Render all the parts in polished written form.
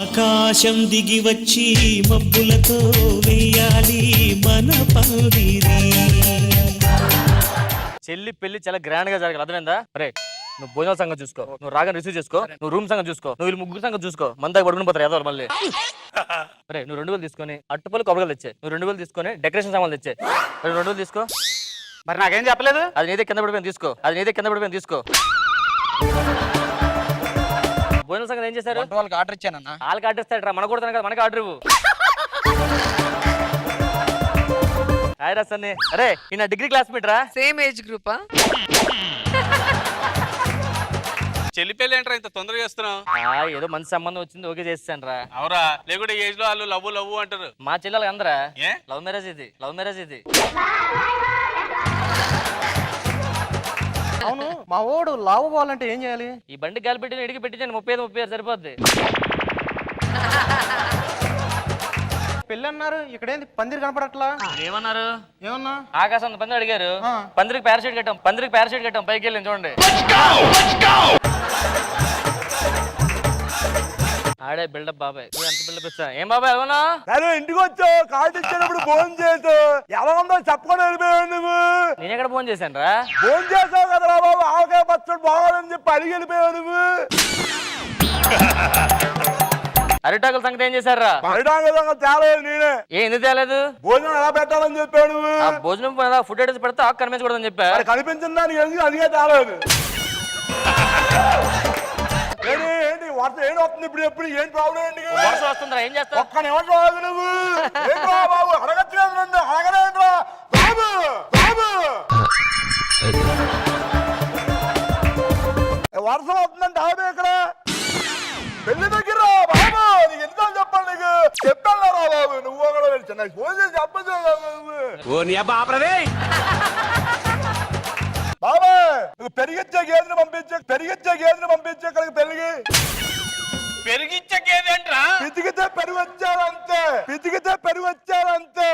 ఆకాశం దిగి వచ్చి మబ్బులతో వేయాలి మన పందిరి. చెల్లి పెళ్లి చాలా గ్రాండ్ గా జరగాలి, అర్థమైందా? రే నువ్వు భోజనాల సంగతి చూసుకో, నువ్వు రాగానే రిసీవ్ చేసుకో, నువ్వు రూమ్ సంగతి చూసుకో, నువ్వు వీళ్ళు ముగ్గురు సంగతి చూసుకో. మందాకి పడుకుని పోతారు ఏదో మళ్ళీ. రే నువ్వు 2000 తీసుకొని అట్టుపల్లి కొబ్బరికాయలు తెచ్చే, నువ్వు 2000 తీసుకొని డెకరేషన్ సామాన్లు తెచ్చే. 2000 తీసుకో. మరి నాకేం చెప్పలేదు? అది నీదే కింద పడిపోయింది తీసుకో, అది నీదే కింద పడిపోయింది తీసుకో. భోజనాల సంగతి ఏం చేశారు? వాళ్ళకి ఆర్డర్ ఇచ్చానన్న. వాళ్ళకి ఆర్డర్ ఇస్తాడు రా, మన కొడతాను కదా, మనకి ఆర్డర్ ఇవ్వు. హాయ్ రా సన్ని. అరే ఈ నా డిగ్రీ క్లాస్మేట్ రా. సేమ్ ఏజ్ గ్రూపా? చెల్లి పెళ్లి ఏంట్రా ఇంత తొందరగా చేస్తున్నావు? ఏదో మంచి సంబంధం వచ్చింది, ఓకే చేస్తాను రా. అవురా, లేకుంటే ఏజ్ లో వాళ్ళు లవ్ లవ్ అంటారు. మా చెల్లెలు అందరా ఏ లవ్ మ్యారేజ్ ఇది, లవ్ మ్యారేజ్ ఇది. అవును, మా ఓడు లావు పోవాలంటే ఏం చేయాలి? ఈ బండి గాలి పెట్టి ఇడికి పెట్టించండి, 35 సరిపోద్ది. పెళ్ళి అన్నారు, ఇక్కడేంది పందిరి కనపడట్లా? ఏమన్నారు? ఏమన్నా ఆకాశం పంది అడిగారు, పందిరికి పారాషూట్ కట్టాం, పందిరికి పారాషూట్ కట్టాం, పైకి వెళ్ళి చూడండి. ఆడే బిల్డప్ బాబాయ్, ఎంత బిల్డప్ ఇస్తా. ఏం బాబాయ్ అవునా? ఇంటికి వచ్చావు, కార్డు ఇచ్చేటప్పుడు ఫోన్ చేసావు, ఎలా ఉందో చెప్పకుండా వెళ్ళిపోయావు నువ్వు. నేను ఎక్కడ ఫోన్ చేశాను రా? ఫోన్ చేసావు కదరా బాబు, ఆవకాయ పచ్చడి బాగోదని చెప్పి అడిగి వెళ్ళిపోయావు నువ్వు. అరిటాకుల సంగతి ఏం చేశారా? అరిటాకుల తేలేదు నేనే. ఎందుకు తేలేదు? భోజనం ఎలా పెట్టాలని చెప్పావు నువ్వు. భోజనం ఫుడ్ ఐటమ్స్ పెడితే ఆకు కనిపించకూడదని చెప్పా. కనిపించింది దానికి ఎందుకు అదిగే తేలేదు. ఏంటి వర్షం ఏంటి వస్తుంది ఇప్పుడు? ఎప్పుడు ఏం ప్రాబ్లం ఏంటి? వర్షం వస్తుందిరా, ఏం చేస్తావు? ఒక్క నిమిషం ఆగు నువ్వు. ఏంట్రా బాబు అడగచ్చు కదా నన్ను, అడగలేంట్రా బాబు. బాబు వర్షం వస్తుందంటే ఆమె ఇక్కడ పెళ్లి దగ్గర బాబు. నీకు ఎన్నిసార్లు చెప్పాలి? నీకు చెప్పాను రా బాబు, నువ్వు కూడా వెళ్ళి నాకు ఫోన్ చేసి చెప్పచ్చు బాబా. నువ్వు పెరిగిచ్చే గేదెని పంపించే ఇక్కడికి పెరిగి పెరిగిచ్చే గేదె అంటరా? పితికితే పెరుగు వచ్చారంతే, పితికితే పెరుగు వచ్చారంతే.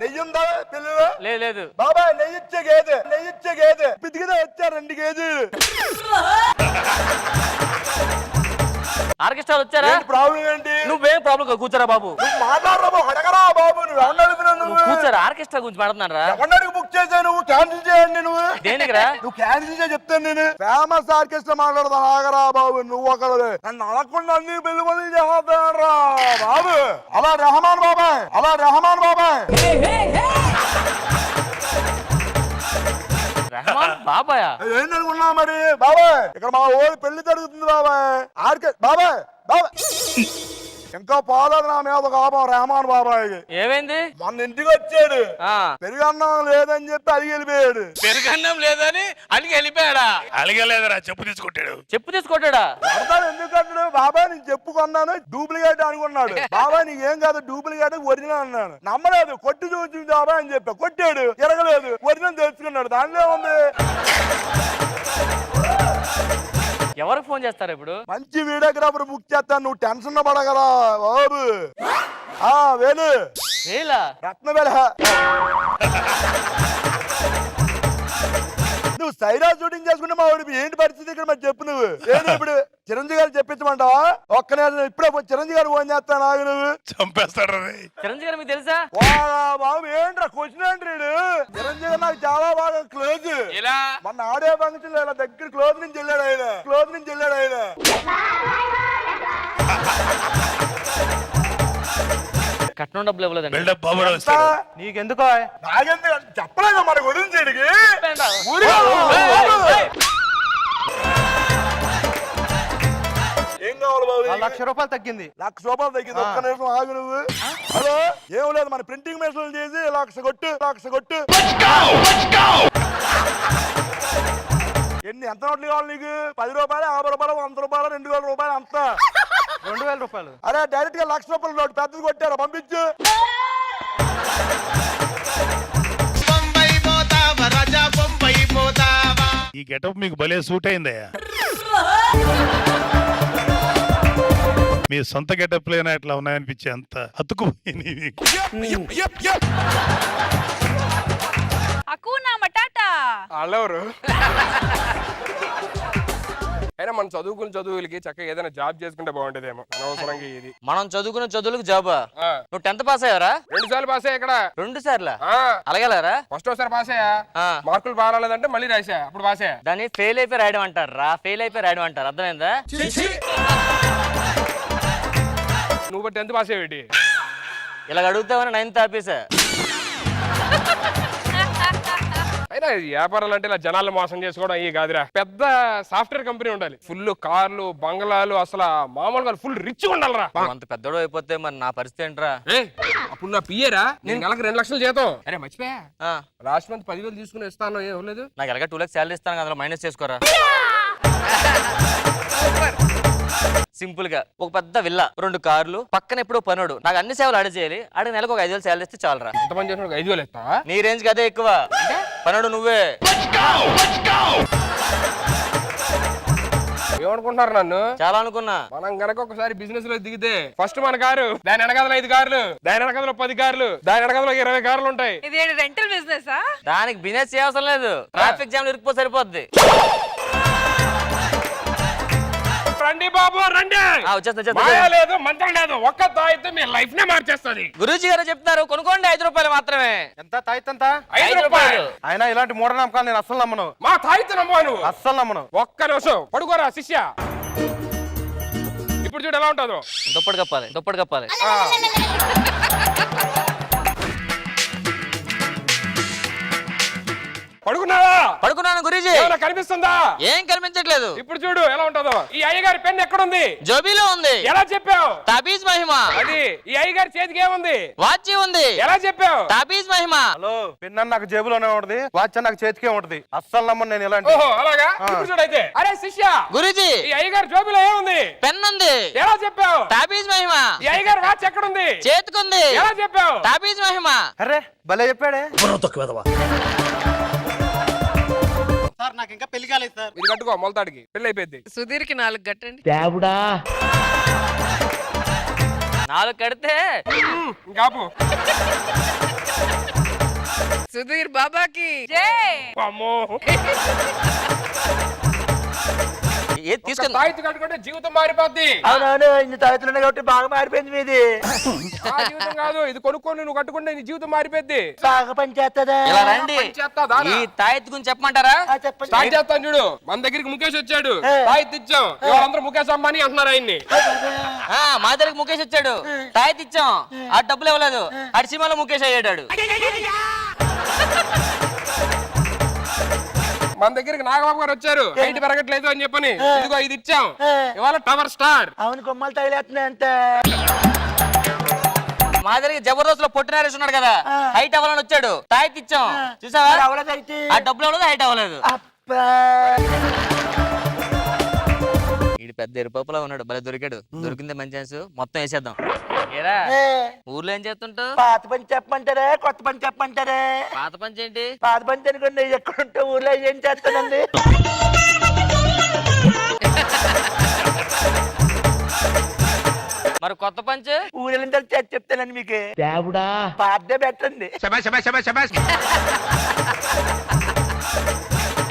నెయ్యి ఉందా పిల్లలు? లేదు బాబా. నెయ్యిచ్చే గేదె పితికితే వచ్చారు 2 కేజీలు. ఆర్కెస్ట్రా వచ్చారా? ప్రాబ్లం ఏంటి? నువ్వేం ప్రాబ్లం కూర్చోరా బాబు. మాట్లాడరా బాబు, అడగరా బాబు. నువ్వు ఎవరిని అడుగుతున్నావు? నువ్వు కూర్చోరా, ఆర్కెస్ట్రా గురించి మాట్లాడుతున్నాను రా. ఎవరిని బుక్ చేసావు? నువ్వు క్యాన్సిల్ చేయండి. నువ్వు దేనికిరా? నువ్వు క్యాన్సిల్ చేసి చెప్తాను నేను. ఫేమస్ ఆర్కెస్ట్రా మాట్లాడదా? ఆగరా బాబు, నువ్వు ఒకరు నన్ను అడగకుండా అన్ని పెళ్లి పనులు చేస్తారా బాబు. అలా రెహమాన్ బాబాయ్. రెహమాన్ బాబాయా? ఏంటనుకున్నావు మరి బాబాయ్? ఇక్కడ మా ఊరు పెళ్లి జరుగుతుంది బాబాయ్. బాబాయ్ ఇంకా పోలేదు నా మీద కోపం రెహమాన్ బాబాయ్. ఏమైంది? మన ఇంటికి వచ్చాడు, పెరుగన్నం లేదని చెప్పి అడిగి వెళ్ళిపోయాడు. పెరుగన్నం లేదని అడిగి వెళ్ళిపోయాడా? అలిగలేదరా, చెప్పు తీసుకొట్టాడా? అర్థం ఎందుకు అంటాడు? బాబాయ్ నేను చెప్పు కొన్నాను, డూప్లికేట్ అనుకున్నాడు. బాబాయ్ నీకేం కాదు, డూప్లికేట్ ఒరిజినల్ అన్నాను. నమ్మలేదు, కొట్టి చూసి బాబాయ్ అని చెప్పా. కొట్టాడు, ఎరగలేదు, ఒరిజినల్ తెలుసుకున్నాడు. దానిలో ఉంది. ఎవరికి ఫోన్ చేస్తారు ఇప్పుడు? మంచి వీడియోగ్రాఫర్ బుక్ చేస్తాను, నువ్వు టెన్షన్ పడగరా బాబు. వేలు రత్నవేల. నువ్వు సైరా షూటింగ్ చేసుకుంటే మా వాడికి ఏంటి పరిస్థితి ఇక్కడ మరి చెప్పు. నువ్వు ఏంటి ఇప్పుడు చిరంజీవి గారు చెప్పించమంటావా? ఒక్క నేను ఇప్పుడే చిరంజీవి గారు ఫోన్ చేస్తాను. ఆగు, నువ్వు చంపేస్తాడు. చిరంజీవి గారు మీకు తెలుసా? బాబు ఏంట్రా క్వశ్చన్ ఏంటి? చిరంజీవి గారు నాకు చాలా బాగా క్లోజ్. మొన్న ఆడే ఫంక్షన్ ఇలా దగ్గర క్లోజ్ నుంచి వెళ్ళాడు ఆయన. కట్నం డబ్బులు ఇవ్వలేదండి. నీకెందుకో? నాకెందుకు చెప్పలేదు మన గురించి. ఏం కావాలి బాబు? 1,00,000 రూపాయలు తగ్గింది. 1,00,000 రూపాయలు తగ్గింది. ఒక్క నిమిషం ఆగు నువ్వు. హలో, ఏం లేదు, మన ప్రింటింగ్ మెషిన్లు చేసి 1,00,000 కొట్టు. ఎంత నోట్లు కావాలి నీకు? 10 రూపాయలు, 50 రూపాయలు, 100 రూపాయలు, 2,000 రూపాయలు, అంతా 2,000 రూపాయలు. అరే డైరెక్ట్ గా 1,00,000 రూపాయలు నోటు పెద్దది కొట్టారా, పంపించు. ఈ గెటప్ మీకు భలే సూట్ అయిందయ్యా. మీ సొంత గెటప్ లేనా ఎట్లా ఉన్నాయనిపించే అంత అతుకుపోయింది. అకునా మటాటా వాళ్ళెవరు? అయినా మన చదువుకున్న చదువులకి చక్కగా ఏదైనా జాబ్ చేసుకుంటే బాగుంటదేమో అనవసరంగా ఇది. మనం చదువుకున్న చదువులకు జాబా? ఆ, నువ్వు 10th పాస్ అయ్యారా? 2 సార్లు పాస్ అయ్యా ఇక్కడ. 2 సార్లా? ఆ, అలాగేలారా? ఫస్ట్ ఒకసారి పాస్ అయ్యా, ఆ. మార్కులు బాగాలేదంటే మళ్ళీ రాసా, అప్పుడు పాస్ అయ్యా. దాన్ని ఫెయిల్ అయిపోయి రాయడం అంటారు రా, ఫెయిల్ అయిపోయి రాయడం అంటారు, అర్థమైందా? నువ్వు 10th పాస్ అయ్యేటి. ఇలా అడుగుతావని 9th ఆపేసా. అయినా ఈ వ్యాపారాలు అంటే ఇలా జనాలను మోసం చేసుకోవడం ఈ కాదురా. పెద్ద సాఫ్ట్వేర్ కంపెనీ ఉండాలి, ఫుల్ కార్లు బంగ్లాలు, అసలు మామూలుగా ఫుల్ రిచ్ ఉండాలిరా. నువ్వు అంత పెద్దోడు అయిపోతే మరి నా పరిస్థితి ఏంట్రా? అప్పుడు నా పియ్యరా, నేను నెలకు 2 లక్షలు జీతం. అరే మర్చిపోయా, ఆ, లాస్ట్ మంత్ 10,000 తీసుకుని ఇస్తాను, ఏం లేదు. నాకు ఎలాగ 2 lakhs శాలరీ ఇస్తాను, అందులో మైనస్ చేసుకోరా. సింపుల్ గా ఒక పెద్ద విల్లా, 2 కార్లు, పక్కన ఎప్పుడు పనుడు, నాకు అన్ని సేవలు ఆడ చేయాలి. ఆడికి నెలకు ఒక 5,000 శాలరీ ఇస్తే చాలరా. ఎంత పని చేసిన 5,000 ఇస్తావా? నీ రేంజ్ కి అదే ఎక్కువ. పనుడు నువ్వే. ఏమనుకుంటున్నారు నన్ను? చాలా అనుకున్నా. మనం గనక ఒకసారి బిజినెస్ లో దిగితే ఫస్ట్ మన కారు, దాని వెనకాల 5 కార్లు, దాని వెనకాల 10 కార్లు, దాని వెనకాల 20 కార్లు ఉంటాయి. ఇది రెంటల్ బిజినెస్. దానికి బిజినెస్ చేయవసరం లేదు, ట్రాఫిక్ జామ్ ఇరుక్కుపో సరిపోద్ది. రండి బాబు రండి, వచ్చేస్తా. మాయా లేదు మంత్రం లేదు, ఒక్క తాయితే మీ లైఫ్ నే మార్చేస్తుంది. గురూజీ గారు చెప్తారు కొనుక్కోండి, 5 రూపాయలు మాత్రమే. ఎంత తాయితంత? 5 రూపాయలు. అయినా ఇలాంటి మూఢనమ్మకాలు నేను అస్సలు నమ్మను. మా తాయితే నమ్మవు నువ్వు? అస్సలు నమ్మను. ఒక్క నిమిషం పడుకోరా శిష్య. ఇప్పుడు చూడు ఎలా ఉంటుందో. దుప్పటి కప్పాలి, దుప్పటి కప్పాలి. పడుకున్నావా? పడుకున్నాను గురూజీ. ఏమైనా కనిపిస్తుందా? ఏం కనిపించట్లేదు. ఇప్పుడు చూడు ఎలా ఉంటుందో. ఈ అయ్యగారి పెన్ ఎక్కడుంది? జోబీలో ఉంది. ఎలా చెప్పావు? తాబీజ్ మహిమ. అది ఈ అయ్యగారి చేతికి ఏముంది? వాచి ఉంది. ఎలా చెప్పావు? తాబీజ్ మహిమ. హలో, పిన్న నాకు జేబులోనే ఉంటది, వాచ్ నాకు చేతికే ఉంటది. అస్సలు నమ్మను నేను ఇలాంటి. ఓహో అలాగా. ఇప్పుడు చూడైతే. అరే శిష్య, గురూజీ ఈ అయ్యగారి జోబులో ఏముంది? పెన్ ఉంది. ఎలా చెప్పావు? తాబీజ్ మహిమ. ఈ అయ్యగారి వాచ్ ఎక్కడుంది? చేతికుంది. ఎలా చెప్పావు? తాబీజ్ మహిమ. అరే భలే చెప్పాడే. సార్ నాకు ఇంకా పెళ్లి కాలేదు సార్. ఇది కట్టుకో, మొలతాడికి పెళ్లి అయిపోయింది. సుధీర్కి 4 కట్టండి. 4 కడితే ఇంకాపు. సుధీర్ బాబాకి జై. అమ్మో, ఏది తీసుకుంది? తాయితీ కట్టుకుంటే జీవితం మారిపోద్ది. అవునవును, ఇన్ని తరగతులు కాబట్టి బాగా మారిపోయింది మీది. ఆ జీవితం కాదు, ఇది కొనుక్కొని నువ్వు కట్టుకుంటే నీ జీవితం మారిపోద్ది. బాగా పని చేస్తుందా? ఇలా రండి. చేస్తా ఈ తాయెత్తు గురించి చెప్పమంటారా? చెప్పండి. స్టార్ట్ చేస్తాను చూడు. మన దగ్గరికి ముఖేష్ వచ్చాడు, తాయితీ ఇచ్చాం. వాళ్ళందరూ ముఖేష్ అంబానీ అంటున్నారు ఆయన్ని. మా దగ్గరికి ముఖేష్ వచ్చాడు, తాయెత్తు ఇచ్చాం. ఆ డబ్బులు ఇవ్వలేదు, ఆ సినిమాలో ముఖేష్ అయ్యాడు. మన దగ్గరికి నాగబాబు గారు వచ్చారు, హైట్ పెరగట్లేదు అని చెప్పని. ఇదిగో ఇది ఇచ్చాం, ఇవాళ టవర్ స్టార్. అవును, కొమ్మలు తగిలేస్తున్నాయి అంతే. మా దగ్గరికి జబర్దస్త్ లో పొట్టి నరేష్ ఉన్నాడు కదా, హైట్ అవ్వాలని వచ్చాడు, తాయెత్తు ఇచ్చాం. చూసావా? అవలేదైతే ఆ డబ్బులు ఇవ్వలేదు, హైట్ అవ్వలేదు. అబ్బా, వీడు పెద్ద ఎరుపప్పులా ఉన్నాడు, భలే దొరికాడు. దొరికిందే మంచి ఛాన్స్, మొత్తం వేసేద్దాం. ఏరా ఊర్లో ఏం చేస్తుంటావు? పాత పని చెప్పమంటారా కొత్త పని చెప్పమంటారా? పాత పంచి ఏంటి? పాత పని అనుకోండి, ఎక్కడుంటే ఊర్లో ఏం చేస్తానండి. మరి కొత్త పంచ్ ఊరెళ్ళిన చెప్తానండి మీకు. దేవుడా, పాతదే పెట్టండి.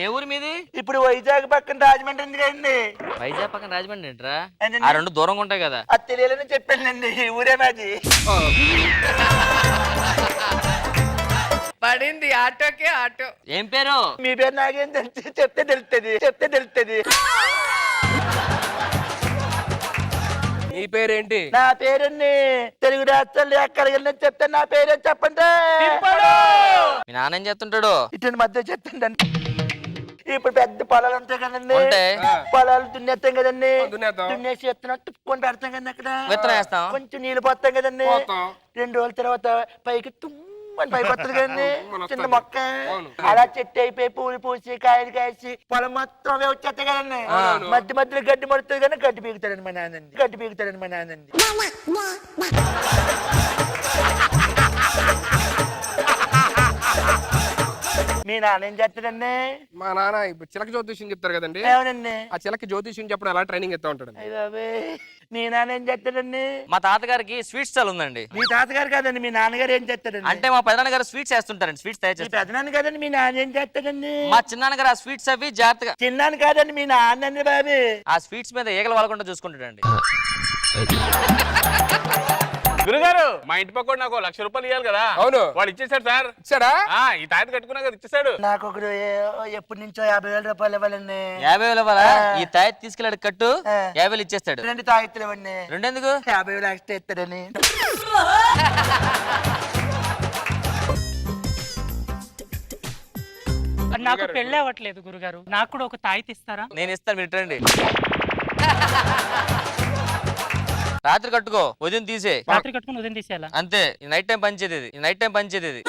ఏ ఊరు మీది? ఇప్పుడు వైజాగ్ పక్కన రాజమండ్రి ఉంది కదండి. వైజాగ్ పక్కన రాజమండ్రి ఏంట్రా? ఏంటండి? ఆ 2 దూరంగా ఉంటాయి కదా. అది తెలియాలని చెప్పానండి, ఊరే మాది. పడింది ఆటోకే ఆటో. ఏం పేరు? మీ పేరు నాకేం తెలుసు, చెప్తే తెలుస్తుంది. నీ పేరేంటి? నా పేరుని తెలుగు రాష్ట్రాలు ఎక్కడికి వెళ్ళినా చెప్తే నా పేరే చెప్పండి. మీ నాన్న ఏం చేస్తుంటాడు? ఇటు మధ్య చెప్తుండండి. ఇప్పుడు పెద్ద పొలాలు ఉంటాయి కదండి, ఉంటాయి. పొలాలు దున్నేస్తాం కదండి. దున్నేస్తాం. దున్నేసి విత్తనం తుప్పుకొని పెడతాం కదండి. అక్కడ విత్తనం వేస్తాం. కొంచెం నీళ్ళు పోతాం కదండి. పోతాం. 2 రోజుల తర్వాత పైకి తుమ్మని పైకి వస్తుంది కదండి, చిన్న మొక్క. అవును. అలా చెట్టు అయిపోయి పూలు పూసి కాయలు కాసి పొలం మొత్తం అవే వచ్చేస్తాయి కదండి. మధ్య మధ్యలో గడ్డి మడుతుంది కానీ గడ్డి పీకుతాడండి మా నాన్నండి. మీ నాన్న ఏం చేస్తాడండి? మా నాన్న ఇప్పుడు చిలక జ్యోతిష్యం చెప్తారు కదండి, ఏమనండి? ఆ చిలక జ్యోతిష్యం చెప్పడం ఎలా ట్రైనింగ్ ఇస్తా ఉంటాడు. అయ్య బాబోయ్, మీ నాన్న ఏం చేస్తాడండి? మా తాతగారికి స్వీట్ స్టాల్ ఉందండి. మీ తాతగారు కాదండి, మీ నాన్నగారు ఏం చేస్తాడండి? అంటే మా పెదనాన్న గారు స్వీట్స్ వేస్తుంటారండి, స్వీట్స్ తయారు మీ చేస్తారు. పెదనాన్న కాదండి, మీ నాన్న ఏం చేస్తాడండి? మా చిన్నాన్న గారు ఆ స్వీట్స్ అవి జాగ్రత్తగా చిన్నాను కాదండి, మీ నాన్నండి బాబు. ఆ స్వీట్స్ మీద ఈగలు వాలకుండా చూసుకుంటాడండి. గురుగారు మా ఇంటి పక్క నాకు 1,00,000 రూపాయలు ఇవ్వాలి కదా. అవును. వాడు ఇచ్చేసాడు సార్. ఇచ్చాడా? ఈ తాయత కట్టుకున్నా కదా ఇచ్చేసాడు. నాకు ఒకడు ఎప్పటి నుంచో 50,000 రూపాయలు ఇవ్వాలండి. 50,000 ఇవ్వాలా? ఈ తాయెత్తు తీసుకెళ్ళాడు కట్టు 50,000 ఇచ్చేస్తాడు. 2 తాగితులు ఇవ్వండి. రెండెందుకు? 50,000 ఎక్స్ట్రా ఇస్తాడని. నాకు పెళ్ళి అవ్వట్లేదు గురుగారు, నాకు కూడా ఒక తాయితీ ఇస్తారా? నేను ఇస్తాను, మీరు రండి. రాత్రి కట్టుకో, ఉదయం తీసే. రాత్రి కట్టుకుని ఉదయం తీసేయాలా? అంతే. నైట్ టైం పంచేది ఇది.